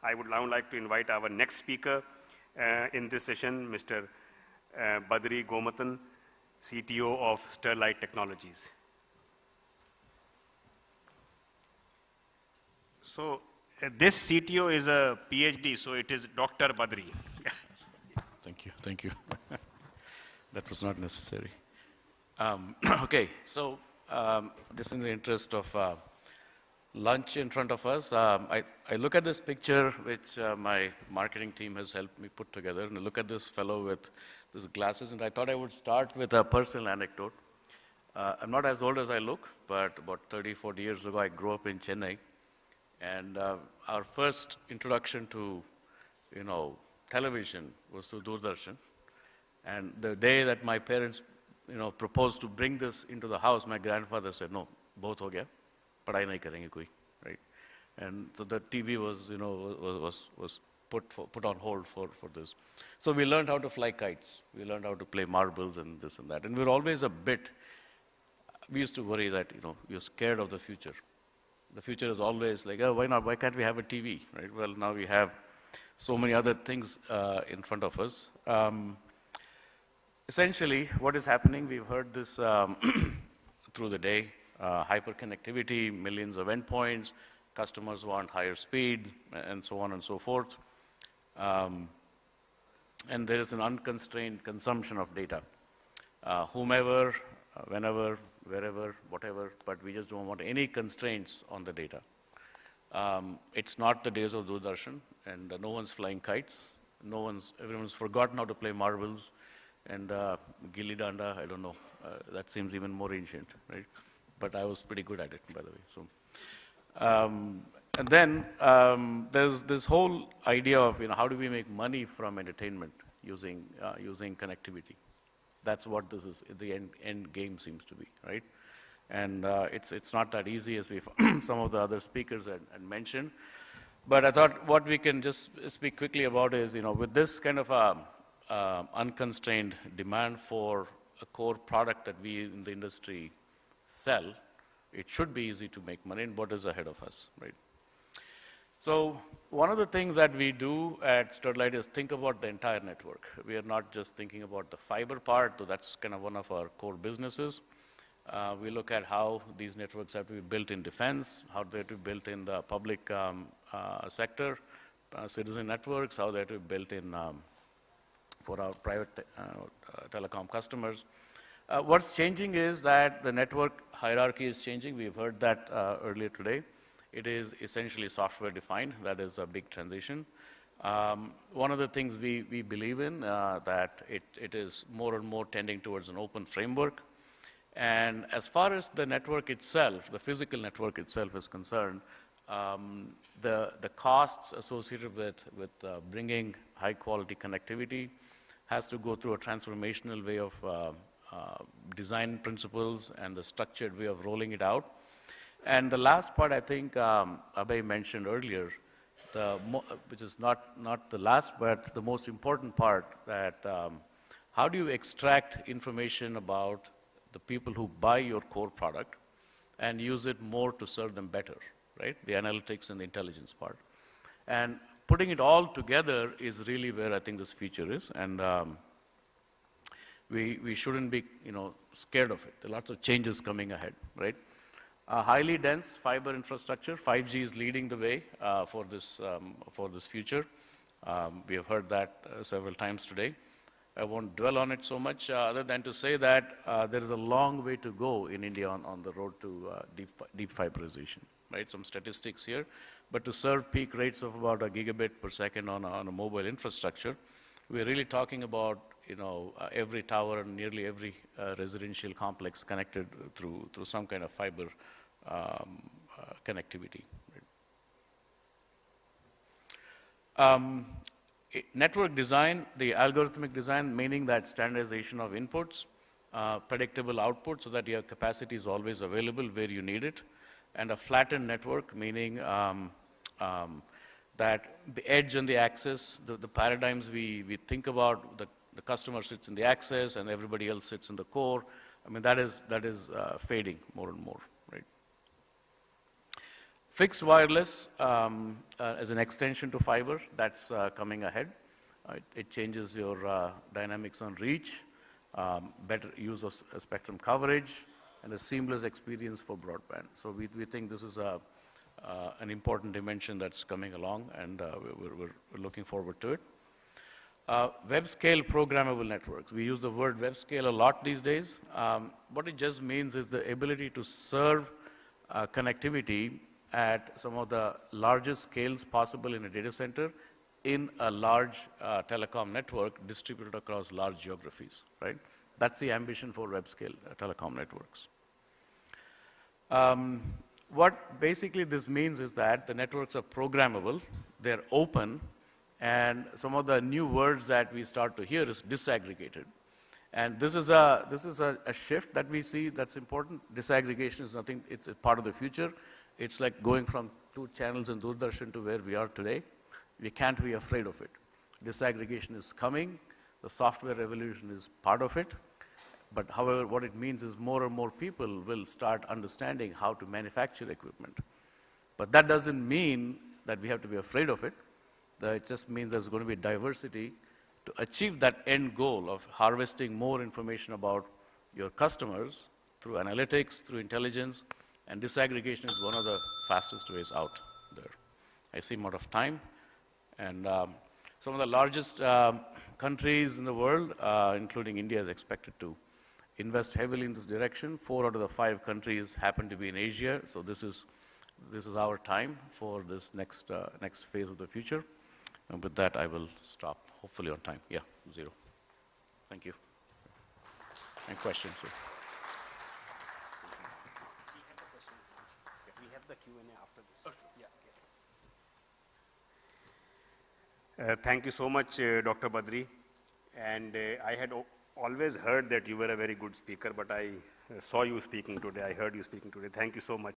I would now like to invite our next speaker in this session, Mr. Badri Gomatam, CTO of Strelite Technologies. So this CTO is a PhD, so it is Dr. Badri. Thank you. That was not necessary. Okay, so just in the interest of lunch in front of us, I look at this picture which my marketing team has helped me put together, and I look at this fellow with these glasses, and I thought I would start with a personal anecdote. I'm not as old as I look, but about 30, 40 years ago, I grew up in Chennai, and our first introduction to, television was through Doordarshan. And the day that my parents, proposed to bring this into the house, my grandfather said, "No, both ho gaya, padhai nahi karenge koi," right? And so the TV was, was put on hold for this. So we learned how to fly kites. We learned how to play marbles and this and that. And we were always we used to worry that, we were scared of the future. The future is always like, oh, why not? Why can't we have a TV, right? Well, now we have so many other things in front of us. Essentially, what is happening, we've heard this through the day, hyperconnectivity, millions of endpoints, customers want higher speed, and so on and so forth. And there is an unconstrained consumption of data. Whomever, whenever, wherever, whatever, but we just don't want any constraints on the data. It's not the days of Doordarshan, and no one's flying kites. Everyone's forgotten how to play marbles, and gilli danda, I don't know. That seems even more ancient, right? But I was pretty good at it, by the way. So, and then there's this whole idea of, how do we make money from entertainment using connectivity? That's what this is. The end game seems to be, right? And it's not that easy as some of the other speakers had mentioned. But I thought what we can just speak quickly about is, with this kind of unconstrained demand for a core product that we in the industry sell, it should be easy to make money, and what is ahead of us, right? So one of the things that we do at Strelite is think about the entire network. We are not just thinking about the fiber part, though that's kind of one of our core businesses. We look at how these networks have to be built in defense, how they have to be built in the public sector, citizen networks, how they have to be built in for our private telecom customers. What's changing is that the network hierarchy is changing. We've heard that earlier today. It is essentially software defined. That is a big transition. One of the things we believe in, that it is more and more tending towards an open framework. And as far as the network itself, the physical network itself is concerned, the costs associated with bringing high quality connectivity has to go through a transformational way of design principles and the structured way of rolling it out. And the last part, I think Abhay mentioned earlier, which is not the last, but the most important part, that how do you extract information about the people who buy your core product and use it more to serve them better, right? The analytics and the intelligence part. And putting it all together is really where I think this future is, and we shouldn't be scared of it. There are lots of changes coming ahead, right? Highly dense fiber infrastructure, 5G is leading the way for this future. We have heard that several times today. I won't dwell on it so much other than to say that there is a long way to go in India on the road to deep fiberization, right? Some statistics here, but to serve peak rates of about a gigabit per second on a mobile infrastructure, we're really talking about every tower and nearly every residential complex connected through some kind of fiber connectivity. Right? Network design, the algorithmic design, meaning that standardization of inputs, predictable output so that your capacity is always available where you need it, and a flattened network, meaning that the edge and the access, the paradigms we think about, the customer sits in the access and everybody else sits in the core. I mean, that is fading more and more, right? Fixed wireless as an extension to fiber, that's coming ahead. It changes your dynamics on reach, better use of spectrum coverage, and a seamless experience for broadband. So we think this is an important dimension that's coming along, and we're looking forward to it. Web-scale programmable networks. We use the word web-scale a lot these days. What it just means is the ability to serve connectivity at some of the largest scales possible in a data center in a large telecom network distributed across large geographies, right? That's the ambition for web-scale telecom networks. What basically this means is that the networks are programmable, they're open, and some of the new words that we start to hear is disaggregated. And this is a shift that we see that's important. Disaggregation is nothing, it's a part of the future. It's like going from 2 channels in Doordarshan to where we are today. We can't be afraid of it. Disaggregation is coming. The software revolution is part of it. But however, what it means is more and more people will start understanding how to manufacture equipment. But that doesn't mean that we have to be afraid of it. It just means there's going to be diversity to achieve that end goal of harvesting more information about your customers through analytics, through intelligence, and disaggregation is one of the fastest ways out there. I see I'm out of time, and some of the largest countries in the world, including India, is expected to invest heavily in this direction. 4 out of the 5 countries happen to be in Asia, so this is our time for this next phase of the future. And with that, I will stop, hopefully on time. Yeah, 0. Thank you. Any questions? Sir? We have the Q&A after this. Oh, sure. Yeah. Thank you so much, Dr. Badri. And I had always heard that you were a very good speaker, but I saw you speaking today. I heard you speaking today. Thank you so much.